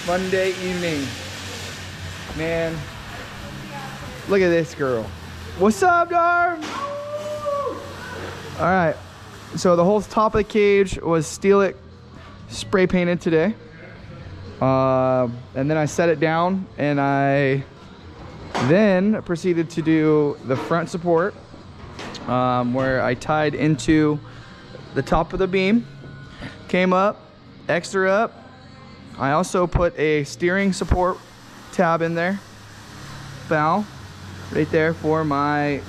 Monday evening. Man, look at this girl. What's up, Darm? All right, so the whole top of the cage was Steel-It spray painted today. And then I set it down, and I then proceeded to do the front support, where I tied into the top of the beam, came up, extra up. I also put a steering support tab in there, bow, right there for my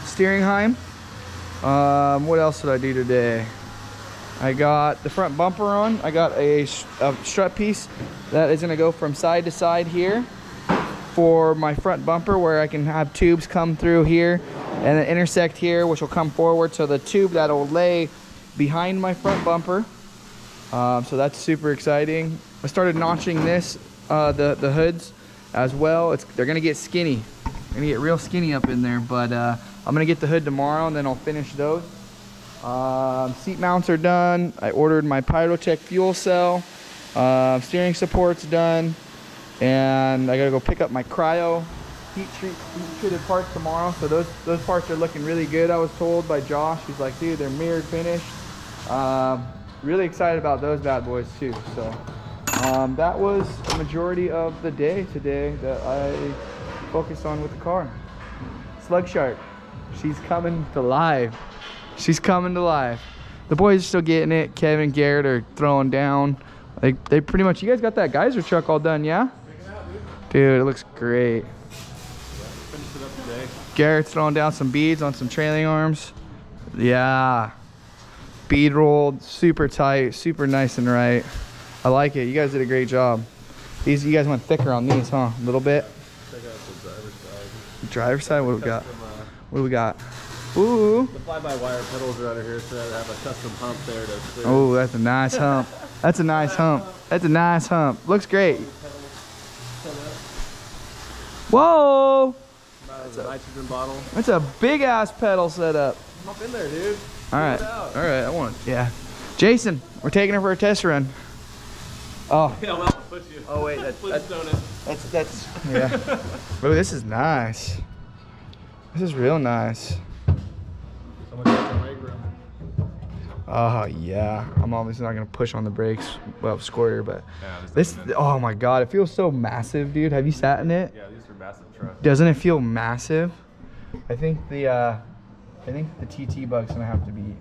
steering heim. What else did I do today? I got the front bumper on. I got a strut piece that is gonna go from side to side here for my front bumper, where I can have tubes come through here and then intersect here, which will come forward. So the tube that'll lay behind my front bumper. So that's super exciting. I started notching this, the hoods as well. They're gonna get skinny. They're gonna get real skinny up in there, but I'm gonna get the hood tomorrow and then I'll finish those. Seat mounts are done. I ordered my Pyrotech fuel cell. Steering support's done. And I gotta go pick up my cryo heat treated parts tomorrow. So those parts are looking really good, I was told by Josh. He's like, dude, they're mirrored finished. Really excited about those bad boys too. So that was the majority of the day today that I focused on with the car. Slug Shark, she's coming to life. She's coming to life. The boys are still getting it. Kevin and Garrett are throwing down. They pretty much, you guys got that geyser truck all done, yeah? Dude, it looks great. Finished it up today. Garrett's throwing down some beads on some trailing arms. Yeah. Bead rolled, super tight, super nice and right. I like it. You guys did a great job. You guys went thicker on these, huh? A little bit. Check out the driver's side. Driver's side, what do we got? What do we got? Ooh. The fly-by-wire pedals are under here, so I have a custom hump there to clear. Oh, that's a nice hump. That's a nice hump. That's a nice hump. Looks great. Whoa! That's a nitrogen bottle. That's a big ass pedal setup. Hop in there, dude. All right. All right. I want it. Yeah. Jason, we're taking her for a test run. Oh. Yeah, well, I'll push you. Oh wait, that's yeah. Oh, this is nice. This is real nice. So much extra brake room. Oh yeah. I'm obviously not gonna push on the brakes. Well, squirter, but Yeah, this. Oh my god, it feels so massive, dude. Have you sat in it? Yeah, these are massive trucks. Doesn't it feel massive? I think the TT bug's gonna have to be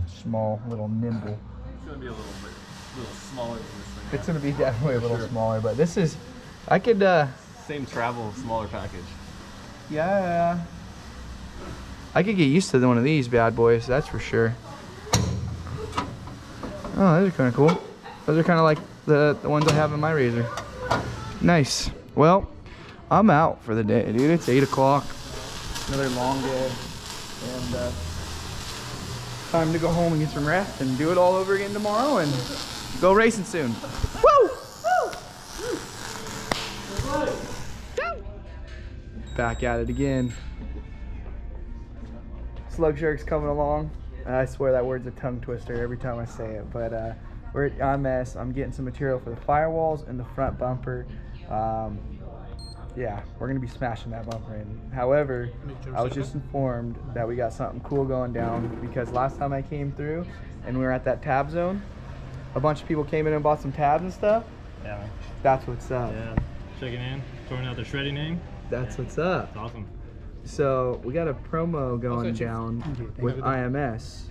small, little nimble. It's gonna be a little smaller than this thing. It's gonna be definitely a little smaller, but this is, I could, Same travel, smaller package. yeah, I could get used to one of these bad boys, that's for sure. Oh, those are kind of cool. Those are kind of like the ones I have in my Razor. Nice. Well, I'm out for the day, dude. It's 8 o'clock. Another long day. And time to go home and get some rest and do it all over again tomorrow and go racing soon. Woo! Woo! Back at it again. Slug Shark's coming along. I swear that word's a tongue twister every time I say it, but we're at MS. I'm getting some material for the firewalls and the front bumper. Yeah, we're gonna be smashing that bumper in. However, I was just informed that we got something cool going down because last time I came through and we were at that tab zone, a bunch of people came in and bought some tabs and stuff. Yeah. That's what's up. Yeah. Checking in, throwing out the Shreddy name. That's what's up. That's awesome. So we got a promo going down with IMS,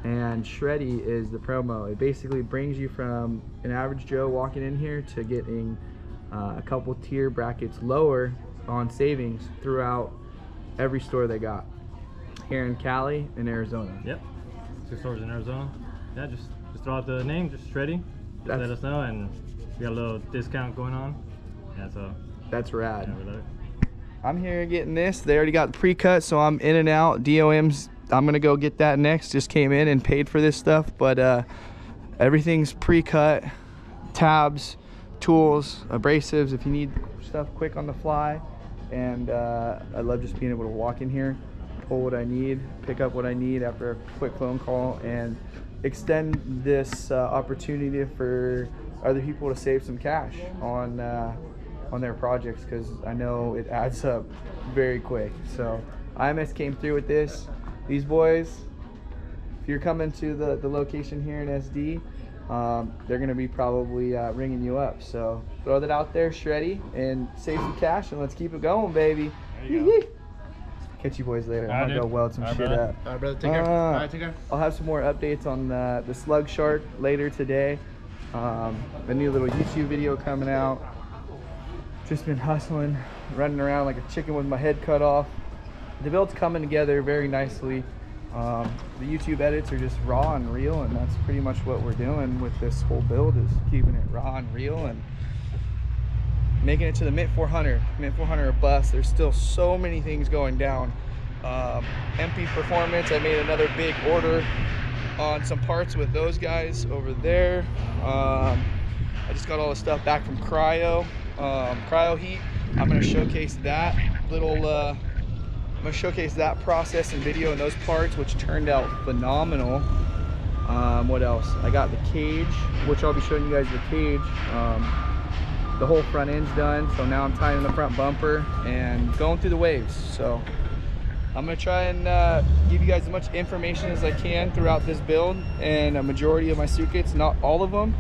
and Shreddy is the promo. It basically brings you from an average Joe walking in here to getting a couple tier brackets lower on savings throughout every store they got here in Cali and Arizona. Yep. 6 stores in Arizona. Yeah, just throw out the name, just Shreddy. Just let us know, and we got a little discount going on. Yeah, so that's rad. Yeah, we love it. I'm here getting this. They already got the pre-cut, so I'm in and out. DOM's, I'm gonna go get that next. Just came in and paid for this stuff, but everything's pre-cut. Tabs, tools, abrasives, if you need stuff quick on the fly. And I love just being able to walk in here, pull what I need, pick up what I need after a quick phone call, and extend this opportunity for other people to save some cash on their projects, because I know it adds up very quick. So IMS came through with this. These boys, if you're coming to the location here in SD, they're gonna be probably ringing you up. So throw that out there, Shreddy, and save some cash, and let's keep it going, baby. There you go. Catch you boys later. All I'm right, gonna go dude. weld some All right, shit brother. up. All right, brother. Take care. All right, take care. I'll have some more updates on the SLUG Shark later today. The new little YouTube video coming out. Just been hustling, running around like a chicken with my head cut off. The build's coming together very nicely. The YouTube edits are just raw and real, and that's pretty much what we're doing with this whole build, is keeping it raw and real and making it to the Mint 400 or bust. There's still so many things going down. MP Performance, I made another big order on some parts with those guys over there. I just got all the stuff back from Cryo Heat. I'm gonna showcase that I'm gonna showcase that process and video and those parts, which turned out phenomenal. What else? I got the cage, which I'll be showing you guys the cage. The whole front end's done, so now I'm tying in the front bumper and going through the waves. So I'm gonna try and give you guys as much information as I can throughout this build, and a majority of my suit kits, not all of them,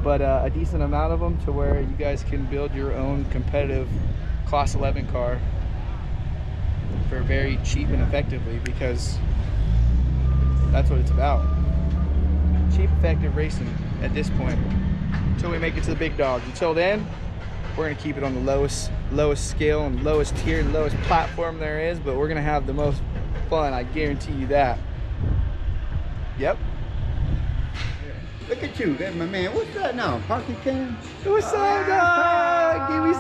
but a decent amount of them, to where you guys can build your own competitive Class 11 car for very cheap and effectively, because that's what it's about. Cheap, effective racing at this point, until we make it to the big dogs. Until then, we're gonna keep it on the lowest scale and lowest tier and lowest platform there is, but we're gonna have the most fun, I guarantee you that. Yep. Look at you, that's my man. What's that now? Pocket can? What's up, dog? Give me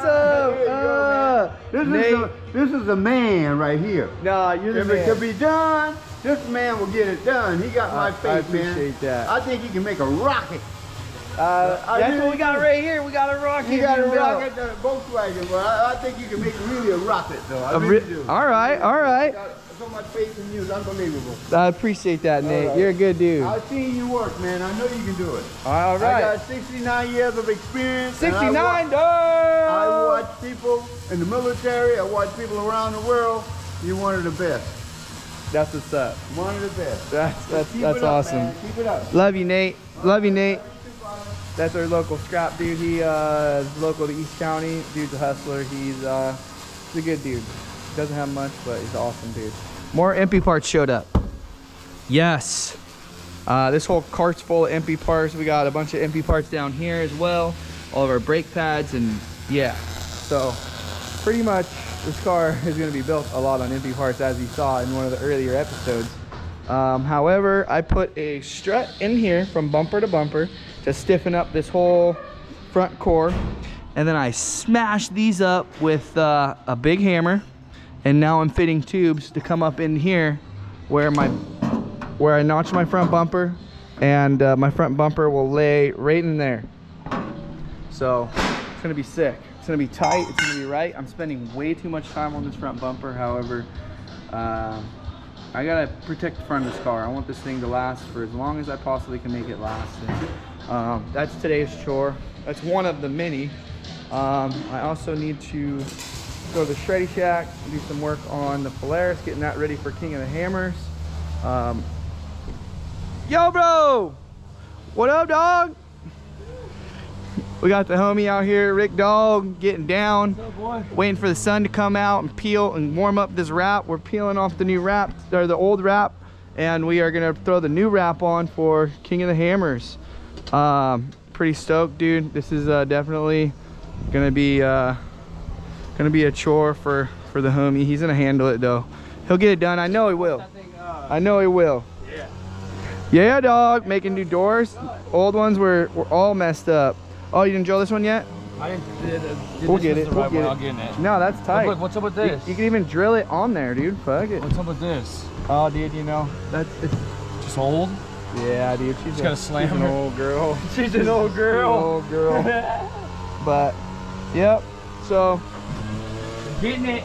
some. This is a man right here. Nah, you're the If man. it could be done, this man will get it done. He got my faith, I appreciate man. that. I think he can make a rocket. That's what we got right here. We got a rocket. You got a being built. rocket, Volkswagen, but I think you can make really a rocket, though. I really do. All right, all right. Got so much faith in you, it's unbelievable. I appreciate that, Nate. right. You're a good dude. I've seen you work, man. I know you can do it. All right. I got 69 years of experience. and 69, dog. I watch people in the military. I watch people around the world. You're one of the best. That's what's up. One of the best. That's Keep it up, awesome. man. Keep it up. Love you, Nate. Love you, Nate. That's our local scrap dude. He is local to East County. Dude's a hustler. He's a good dude. Doesn't have much, but he's an awesome dude. More MP parts showed up. Yes. This whole cart's full of MP parts. We got a bunch of MP parts down here as well. All of our brake pads, and yeah. So pretty much this car is going to be built a lot on MP parts, as you saw in one of the earlier episodes. However, I put a strut in here from bumper to bumper to stiffen up this whole front core, and then I smashed these up with a big hammer, and now I'm fitting tubes to come up in here where I notch my front bumper, and my front bumper will lay right in there. So it's gonna be sick. It's gonna be tight, it's gonna be right. I'm spending way too much time on this front bumper. However, I gotta protect the front of this car. I want this thing to last for as long as I possibly can make it last. And, that's today's chore. That's one of the many. I also need to go to the Shreddy Shack and do some work on the Polaris, getting that ready for King of the Hammers. Yo, bro! What up, dog? We got the homie out here, Rick Dog, getting down. What's up, boy? Waiting for the sun to come out and peel and warm up this wrap. We're peeling off the new wrap, or the old wrap, and we are gonna throw the new wrap on for King of the Hammers. Pretty stoked, dude. This is definitely gonna be a chore for the homie. He's gonna handle it though. He'll get it done. I know he will. I know he will. Yeah. Yeah, dog. Making new doors. Old ones were all messed up. Oh, you didn't drill this one yet? I didn't. We'll get it. We'll get I'll it. get in it. No, that's tight. Look, what's up with this? You can even drill it on there, dude. Fuck it. What's up with this? Oh, dude, you know it's Just old? yeah, dude. She's gotta slam she's an her. old girl. She's an old girl. She's an old girl. But yep. So Getting it.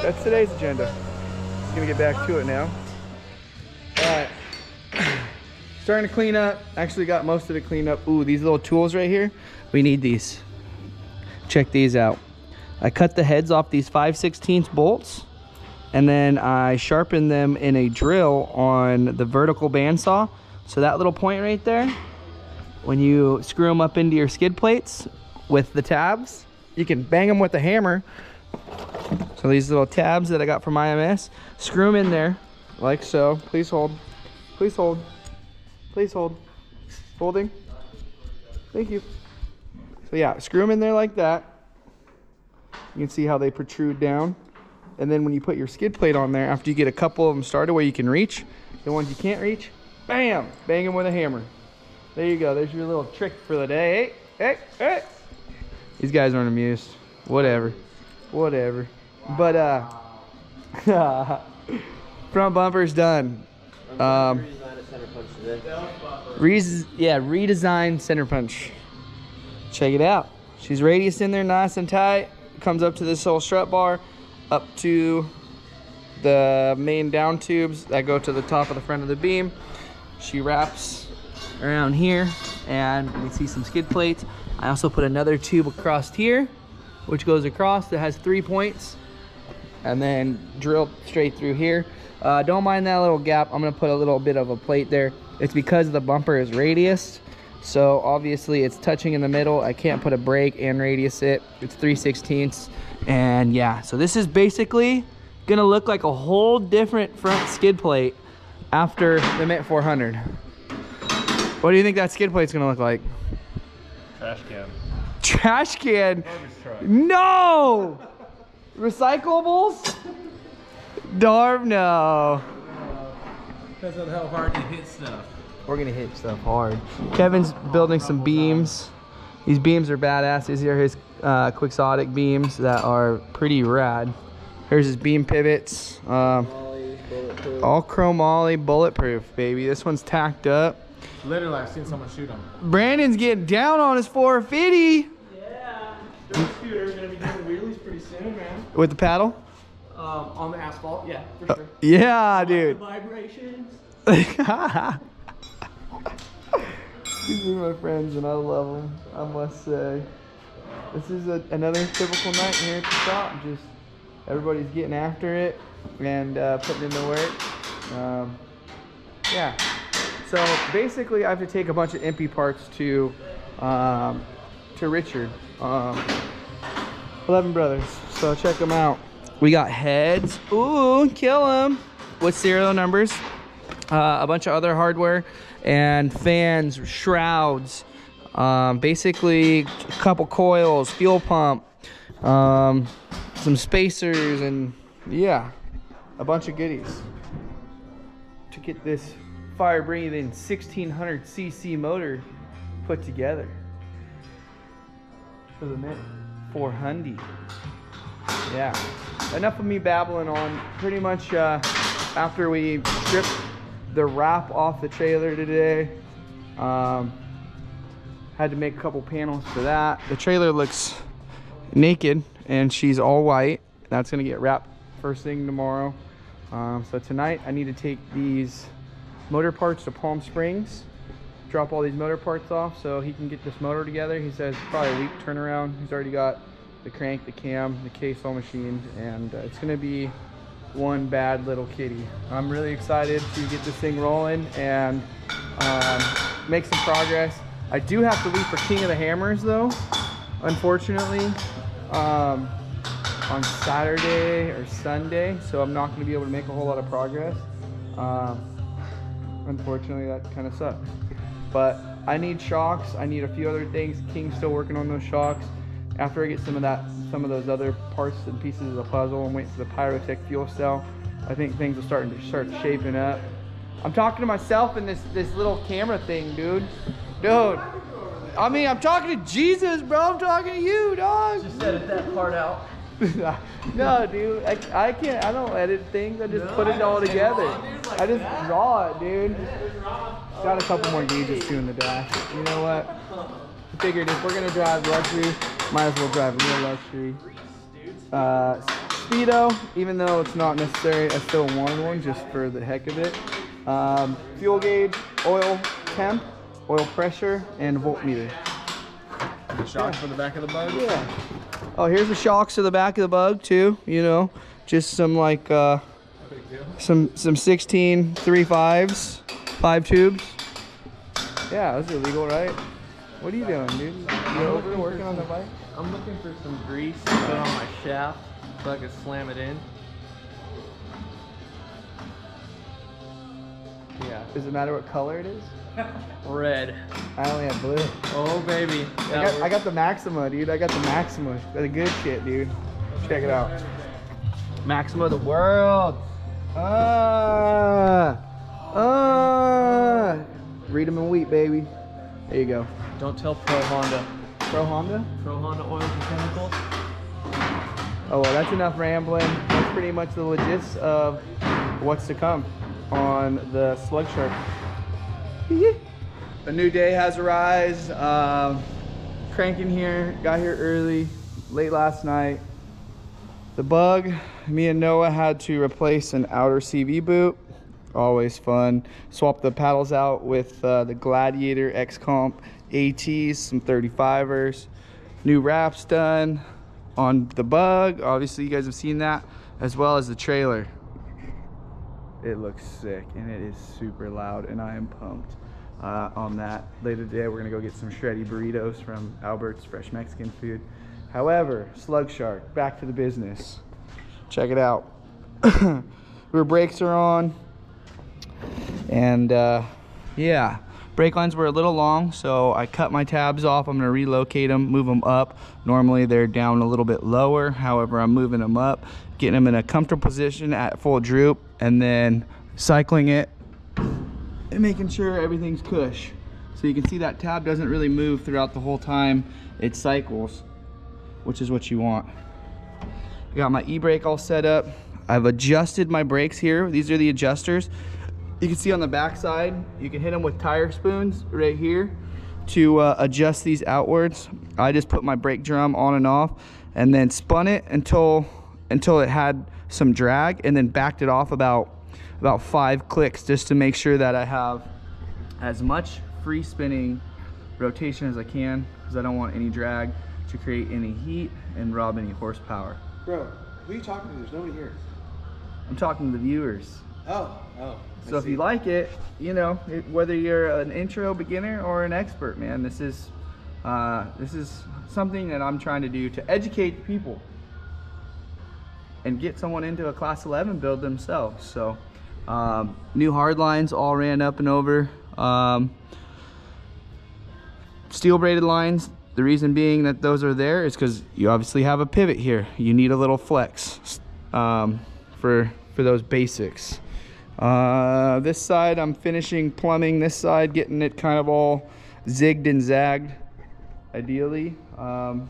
that's today's agenda. Gonna get back to it now. All right. starting to clean up. Actually got most of it cleaned up. Ooh, these little tools right here. We need these. Check these out. I cut the heads off these 5/16 bolts, and then I sharpened them in a drill on the vertical bandsaw. So that little point right there, when you screw them up into your skid plates with the tabs, you can bang them with a hammer. So these little tabs that I got from IMS, screw them in there like so. Please hold. Please hold. Please hold. Holding. Thank you. So yeah, screw them in there like that. You can see how they protrude down. And then when you put your skid plate on there, after you get a couple of them started where you can reach, the ones you can't reach, bam, bang them with a hammer. There you go. There's your little trick for the day. Hey, hey, hey. These guys aren't amused. Whatever. Whatever. But front bumper's done. Redesigned center punch. Check it out. She's radiused in there nice and tight. Comes up to this little strut bar, up to the main down tubes that go to the top of the front of the beam. She wraps around here, and we see some skid plates. I also put another tube across here, which goes across, that has 3 points, and then drilled straight through here. Don't mind that little gap. I'm gonna put a little bit of a plate there. It's because the bumper is radiused, so obviously it's touching in the middle. I can't put a brake and radius it. It's 3/16, and yeah, so this is basically gonna look like a whole different front skid plate after the Mint 400. What do you think that skid plate's gonna look like? Trash can. Trash can? Garbage truck. No! Recyclables? Darn no. Because of how hard you hit stuff. We're gonna hit stuff hard. Kevin's building some beams. These beams are badass. These are his quixotic beams that are pretty rad. Here's his beam pivots. All chromoly bulletproof, baby. This one's tacked up. Literally, I've seen someone shoot them. Brandon's getting down on his 450. Yeah. Dirt scooter's gonna be doing wheelies pretty soon, man. With the paddle? On the asphalt, yeah, for sure. Yeah, The dude. vibrations. These are my friends and I love them, I must say. This is another typical night here at the shop. Just everybody's getting after it and putting in the work. Yeah. So basically I have to take a bunch of empty parts to Richard. 11 Brothers. So check them out. We got heads. Ooh, kill them. With serial numbers. A bunch of other hardware and fans, shrouds, basically a couple coils, fuel pump, some spacers, and yeah, a bunch of goodies to get this fire breathing 1600cc motor put together for the Mint 400. Yeah, enough of me babbling on. Pretty much after we stripped the wrap off the trailer today, had to make a couple panels for that. The trailer looks naked and she's all white. That's gonna get wrapped first thing tomorrow. So tonight I need to take these motor parts to Palm Springs, drop all these motor parts off so he can get this motor together. He says probably a week turnaround. He's already got the crank, the cam, the case all machined, and it's gonna be one bad little kitty. I'm really excited to get this thing rolling and make some progress. I do have to leave for King of the Hammers though, unfortunately, on Saturday or Sunday, so I'm not going to be able to make a whole lot of progress. Unfortunately, that kind of sucks. But I need shocks. I need a few other things. King's still working on those shocks. After I get some of those other parts and pieces of the puzzle and wait for the Pyrotech fuel cell, I think things will start shaping up. I'm talking to myself in this little camera thing, dude. I mean, I'm talking to Jesus, bro. I'm talking to you, dog. Just edit that part out. No, dude. I can't. I don't edit things. I just put it all together. I just draw it, dude. Got a couple more gauges too in the dash. You know what? I figured if we're gonna drive luxury, might as well drive real luxury. Speedo, even though it's not necessary, I still wanted one just for the heck of it. Fuel gauge, oil, temp, oil pressure, and voltmeter. The shocks for the back of the bug? Yeah. Oh, here's the shocks to the back of the bug too, you know. Just some like some 16 3.5s, 5 tubes. Yeah, those are legal, right? What are you doing, dude? You over working on the bike? I'm looking for some grease to put on my shaft so I can slam it in. Yeah. Does it matter what color it is? Red. I only have blue. Oh baby. I got the Maxima, dude. I got the Maxima. That's good shit, dude. Check it out. Maxima of the world. Read them in wheat, baby. There you go. Don't tell Pro Honda. Pro Honda? Pro Honda Oils and Chemicals. Oh, well, that's enough rambling. That's pretty much the logistics of what's to come on the Slug Shark. A new day has arisen. Cranking here, got here early, late last night. The bug, me and Noah had to replace an outer CV boot. Always fun. Swap the paddles out with the Gladiator X-Comp ATs, some 35ers. New wraps done on the bug. Obviously you guys have seen that, as well as the trailer. It looks sick and it is super loud, and I am pumped on that. Later today we're gonna go get some Shreddy burritos from Albert's Fresh Mexican Food. However, Slug Shark, back to the business. Check it out. Rear brakes are on, and yeah, brake lines were a little long, so I cut my tabs off. I'm gonna relocate them, move them up. Normally they're down a little bit lower, however I'm moving them up, getting them in a comfortable position at full droop, and then cycling it and making sure everything's cush. So you can see that tab doesn't really move throughout the whole time it cycles, which is what you want. I got my e-brake all set up. I've adjusted my brakes here. These are the adjusters. You can see on the back side, you can hit them with tire spoons right here to adjust these outwards. I just put my brake drum on and off and then spun it until it had some drag, and then backed it off about 5 clicks just to make sure that I have as much free spinning rotation as I can, because I don't want any drag to create any heat and rob any horsepower. Bro, who are you talking to? There's nobody here. I'm talking to the viewers. Oh. So if you like it, you know, whether you're an intro beginner or an expert, man, this is something that I'm trying to do to educate people and get someone into a class 11 build themselves. So new hard lines all ran up and over. Steel braided lines, the reason being that those are there is because you obviously have a pivot here. You need a little flex for those basics. This side I'm finishing plumbing. This side getting it kind of all zigged and zagged. Ideally, I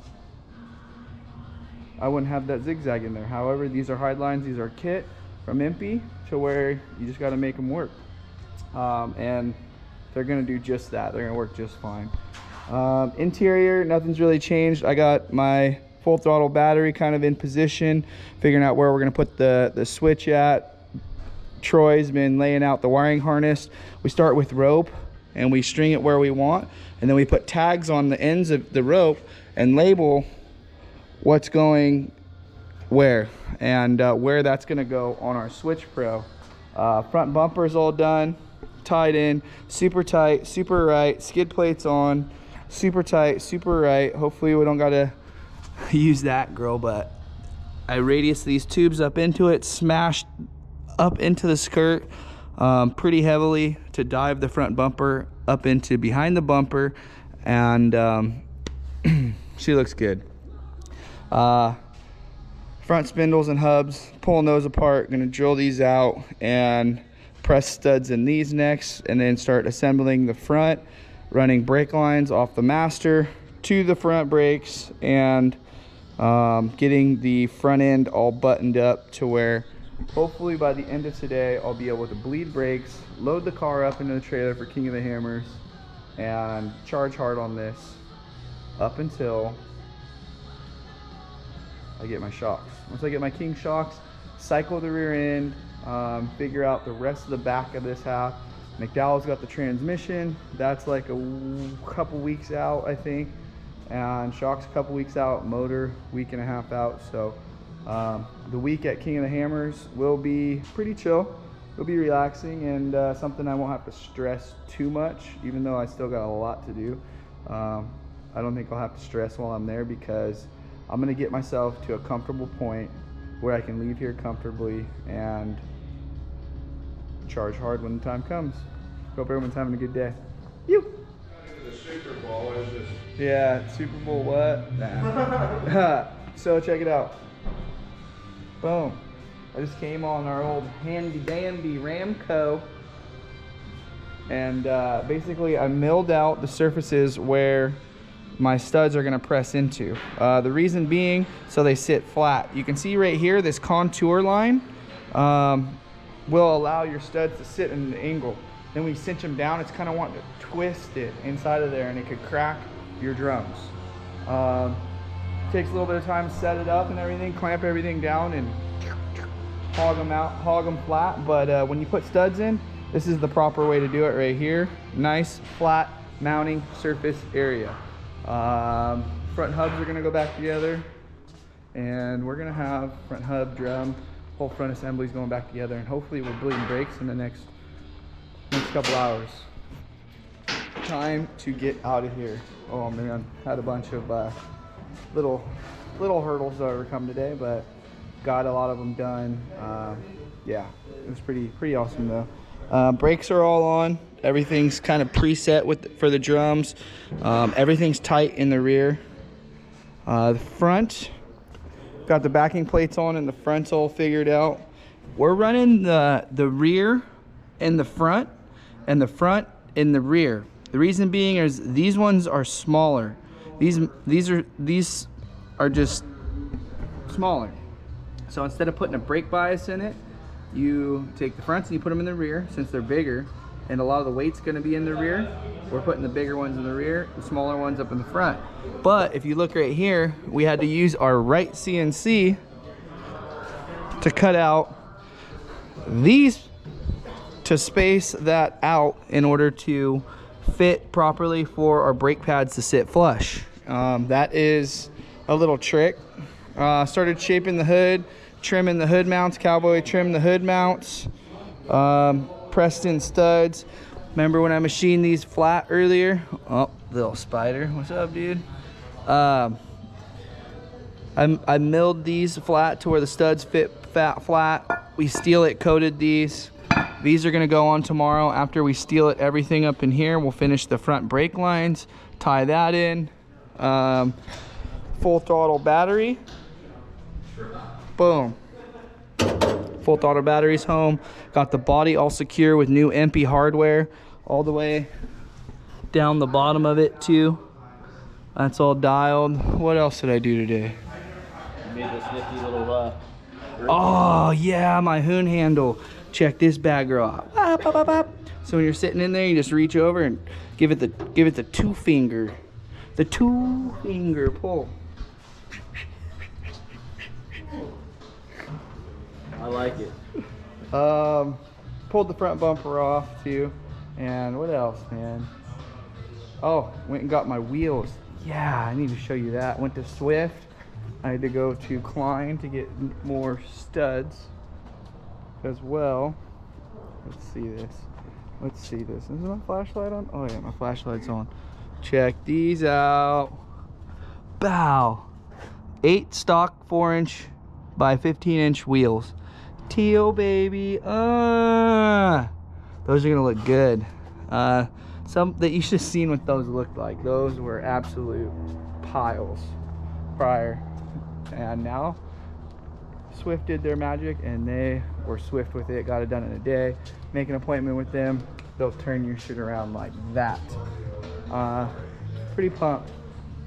wouldn't have that zigzag in there. However, these are hard lines. These are kit from Impy, to where you just got to make them work, and they're gonna do just that. They're gonna work just fine. Interior, nothing's really changed. I got my full throttle battery kind of in position, figuring out where we're gonna put the switch at. Troy's been laying out the wiring harness. We start with rope and we string it where we want, and then we put tags on the ends of the rope and label what's going where, and where that's gonna go on our Switch Pro. Front bumper's all done, tied in, super tight, super right, skid plates on, super tight, super right. Hopefully we don't gotta use that, girl, but I radius these tubes up into it, smashed up into the skirt pretty heavily to dive the front bumper up into behind the bumper, and she looks good. Front spindles and hubs, pulling those apart, gonna drill these out and press studs in these next, and then start assembling the front, running brake lines off the master to the front brakes, and getting the front end all buttoned up to where hopefully by the end of today I'll be able to bleed brakes, load the car up into the trailer for King of the Hammers, and charge hard on this up until I get my shocks. Once I get my King shocks, cycle the rear end, figure out the rest of the back of this half, McDowell's got the transmission. That's like a couple weeks out, I think. And shock's a couple weeks out, motor week and a half out. So the week at King of the Hammers will be pretty chill. It'll be relaxing and something I won't have to stress too much, even though I still got a lot to do. I don't think I'll have to stress while I'm there because I'm gonna get myself to a comfortable point where I can leave here comfortably and charge hard when the time comes. Hope everyone's having a good day. You. The Super Bowl is just... Yeah, Super Bowl what? Nah. So check it out. Boom. I just came on our old handy dandy Ramco, and basically I milled out the surfaces where my studs are gonna press into. The reason being, so they sit flat. You can see right here, this contour line will allow your studs to sit in an angle. Then when you cinch them down, it's kind of wanting to twist it inside of there and it could crack your drums. Takes a little bit of time to set it up and everything, clamp everything down and hog them out, hog them flat. But when you put studs in, this is the proper way to do it right here. Nice flat mounting surface area. Front hubs are gonna go back together and we're gonna have front hub, drum, whole front assembly's going back together, and hopefully we're bleeding brakes in the next couple hours. Time to get out of here. Oh man, had a bunch of little hurdles to overcome today, but got a lot of them done. Yeah, it was pretty awesome though. Brakes are all on. Everything's kind of preset for the drums. Everything's tight in the rear. The front, got the backing plates on and the front's all figured out. We're running the rear in the front and the front in the rear. The reason being is these ones are smaller. These are just smaller. So instead of putting a brake bias in it, you take the fronts and you put them in the rear since they're bigger, and a lot of the weight's going to be in the rear. We're putting the bigger ones in the rear, the smaller ones up in the front. But if you look right here, we had to use our right CNC to cut out these to space that out in order to fit properly for our brake pads to sit flush. That is a little trick. Started shaping the hood, trimming the hood mounts, cowboy trim the hood mounts, pressed in studs. Remember when I machined these flat earlier? Oh, little spider, what's up, dude? I milled these flat to where the studs fit flat. We steel it coated these. These are gonna go on tomorrow. After we steel it everything up in here, we'll finish the front brake lines, tie that in. Full throttle battery. Boom. Full throttle batteries home. Got the body all secure with new MP hardware all the way down the bottom of it too. That's all dialed. What else did I do today? You made this nifty little oh yeah, my hoon handle. Check this bad girl out. So when you're sitting in there, you just reach over and give it the two finger pull. I like it. Pulled the front bumper off too. And what else, man? Oh, went and got my wheels. Yeah, I need to show you that. Went to Swift. I had to go to Klein to get more studs as well. Let's see this. Is my flashlight on? Oh yeah, my flashlight's on. Check these out. Bow. 8 stock 4-inch by 15-inch wheels. Teal baby. Those are gonna look good. Some that you should have seen what those looked like. Those were absolute piles prior, and now Swift did their magic and they were swift with it. Got it done in a day. Make an appointment with them, they'll turn your shit around like that. Pretty pumped.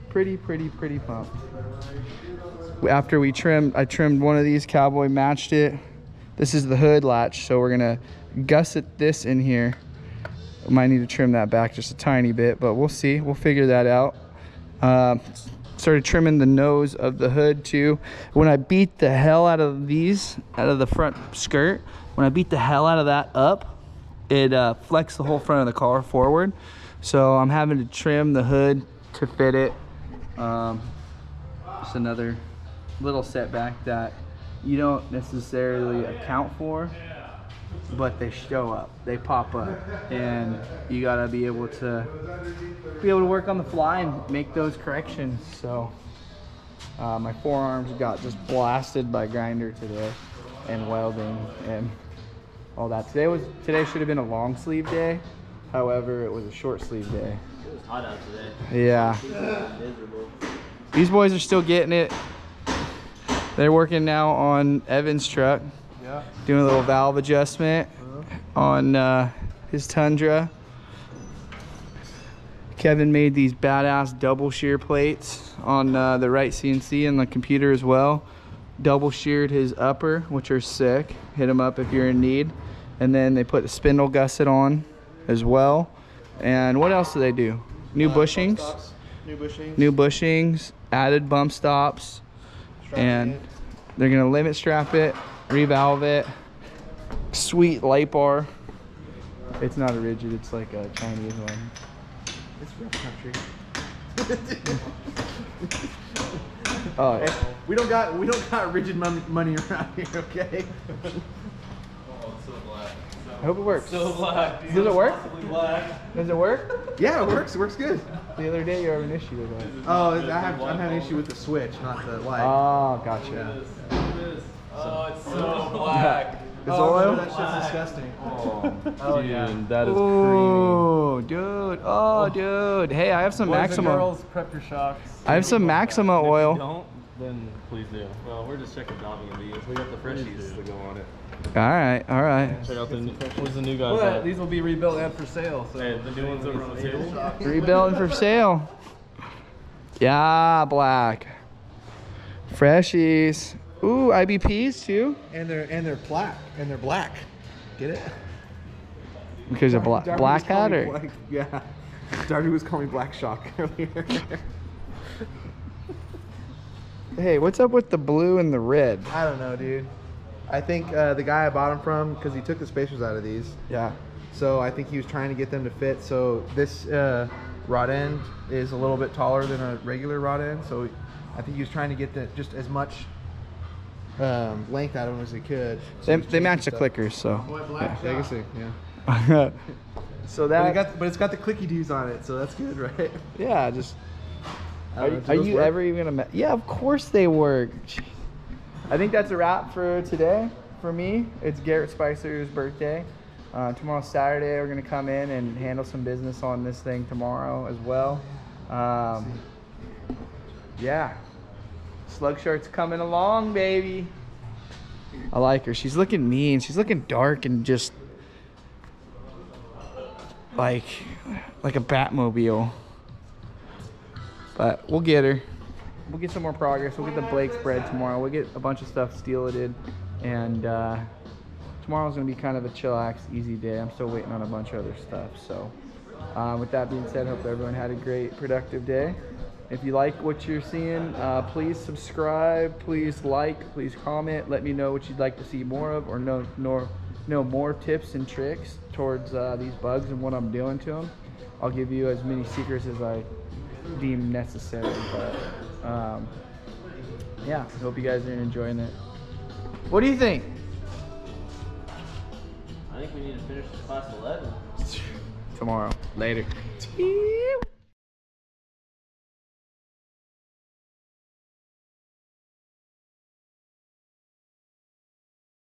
Pretty pumped. After we trimmed, I trimmed one of these, cowboy matched it. This is the hood latch, so we're gonna gusset this in here. Might need to trim that back just a tiny bit, but we'll see. We'll figure that out. Started trimming the nose of the hood too. When I beat the hell out of these, out of the front skirt, when I beat the hell out of that up, it flexed the whole front of the car forward. So I'm having to trim the hood to fit it. Just another little setback that you don't necessarily account for, but they show up, they pop up, and you gotta be able to work on the fly and make those corrections. So my forearms got just blasted by grinder today and welding and all that. Today should have been a long sleeve day. However, it was a short sleeve day. It was hot out today. Yeah. Miserable. These boys are still getting it. They're working now on Evan's truck. Yeah. Doing a little valve adjustment on his Tundra. Kevin made these badass double shear plates on the right CNC and the computer as well. Double sheared his upper, which are sick. Hit them up if you're in need. And then they put the spindle gusset on as well. And what else do they do? New bushings. New bushings. Added bump stops. And they're gonna limit strap it, revalve it. Sweet light bar. It's not a rigid, it's like a Chinese one. It's rough country. Oh, Hey, we don't got rigid money around here, okay? I hope it works. So black. Does it work? Black. Does it work? Yeah, it works. It works good. The other day you have an issue with it. Oh, I'm having an issue with the switch, not the light. Oh, gotcha. Oh, it's so black. Is oil? That shit's disgusting. Oh yeah. That is creamy. Oh, dude. Oh, dude. Hey, I have some Boys and Maxima. girls, prep your shocks. I have some Maxima If you oil. don't, then please do. Well, we're just checking Dobby and these. We got the freshies to go on it. All right, all right. Check out the new, where's the new guys But at? these will be rebuilt and for sale. So Hey, the new ones over on the table. Rebuilt and for sale. Yeah, black. Freshies. Ooh, IBPs too. and they're black. Get it? Because of Darby was black calling hat me or? black- yeah. Darby was calling me Black Shock earlier. Hey, what's up with the blue and the red? I don't know, dude. I think the guy I bought them from, because he took the spacers out of these, Yeah. so I think he was trying to get them to fit. So this rod end is a little bit taller than a regular rod end, so I think he was trying to get just as much length out of them as he could. So They match the clickers, so. Yeah, I can see, yeah. So But, that. but it's got the clicky doos on it, so that's good, right? Yeah, just. I Are, don't know, do are those you work? ever even gonna? Yeah, of course they work. Jeez. I think that's a wrap for today. For me, it's Garrett Spicer's birthday. Tomorrow's Saturday. We're gonna come in and handle some business on this thing tomorrow as well. Yeah, Slug Shirt's coming along, baby. I like her. She's looking mean. She's looking dark and just like a Batmobile. But we'll get her. We'll get some more progress. We'll get the Blake spread tomorrow. We'll get a bunch of stuff steelated. And tomorrow's going to be kind of a chillax, easy day. I'm still waiting on a bunch of other stuff. So with that being said, hope everyone had a great, productive day. If you like what you're seeing, please subscribe, please like, please comment. Let me know what you'd like to see more of or know more tips and tricks towards these bugs and what I'm doing to them. I'll give you as many secrets as I deem necessary, but yeah, I hope you guys are enjoying it. What do you think? I think we need to finish class 11. Tomorrow. Later.